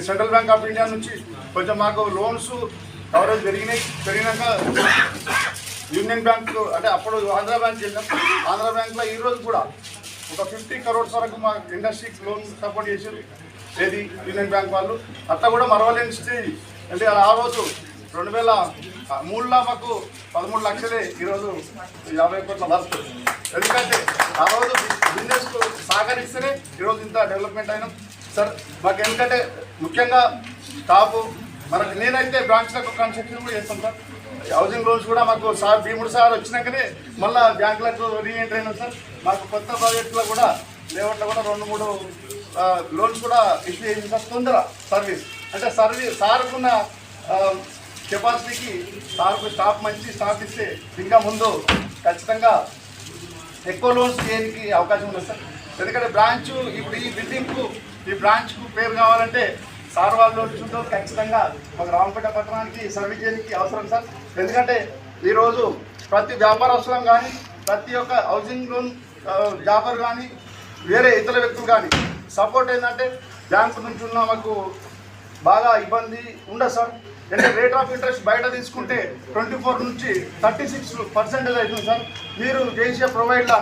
Central bank of India నుంచి కొంచెం మాకు లోన్స్ కవరేజ్ పెరిగినాక యూనియన్ బ్యాంక్ అంటే అప్పుడు ఆంధ్ర బ్యాంక్ వెళ్ళాం. ఆంధ్ర బ్యాంక్లో ఈరోజు కూడా ఒక 50 crores వరకు మా ఇండస్ట్రీకి లోన్ సపోర్ట్ చేశారు ఏది యూనియన్ బ్యాంక్ వాళ్ళు. అట్లా కూడా మరవలేని స్టేజ్. అంటే ఆ రోజు 2003లో మాకు 13 లక్షలే, ఈరోజు 50 కోట్ల వర్త్. ఎందుకంటే ఆ రోజు బిజినెస్కు సహకరిస్తేనే ఈరోజు ఇంత డెవలప్మెంట్ అయినాం సార్. మాకు ఎందుకంటే ముఖ్యంగా స్టాఫ్ మనకు నేనైతే బ్రాంచ్లకు కన్స్ట్రక్షన్ కూడా చేస్తాం సార్. హౌసింగ్ లోన్స్ కూడా మాకు సార్ భీముడు సార్ వచ్చినాకనే మళ్ళీ బ్యాంకులకు రీఎంటర్ అయినాం సార్. మాకు కొత్త ప్రాజెక్టులో కూడా లేఅవుట్లో కూడా 2-3 లోన్స్ కూడా ఇష్యూ చేసింది సార్. తొందర సర్వీస్ అంటే సార్కున్న కెపాసిటీకి సార్కు స్టాఫ్ మంచి స్టాఫ్ ఇస్తే ఇంకా ముందు ఖచ్చితంగా ఎక్కువ లోన్స్ చేయడానికి అవకాశం ఉంది సార్. ఎందుకంటే బ్రాంచ్ ఇప్పుడు ఈ బిల్డింగ్కు ఈ బ్రాంచ్కు పేరు కావాలంటే సార్ వాళ్ళు చుట్టూ ఖచ్చితంగా ఒక రామపేట పట్టణానికి సర్వీస్ చేయడానికి అవసరం సార్. ఎందుకంటే ఈరోజు ప్రతి వ్యాపారస్తులం కానీ ప్రతి ఒక్క హౌసింగ్ లోన్ జాబర్ కానీ వేరే ఇతర వ్యక్తులు కానీ సపోర్ట్ ఏంటంటే బ్యాంకు నుంచి ఉన్న మాకు బాగా ఇబ్బంది ఉండదు సార్. అంటే రేట్ ఆఫ్ ఇంట్రెస్ట్ బయట తీసుకుంటే 24 నుంచి 36% అవుతుంది సార్. మీరు చేసే ప్రొవైడ్లో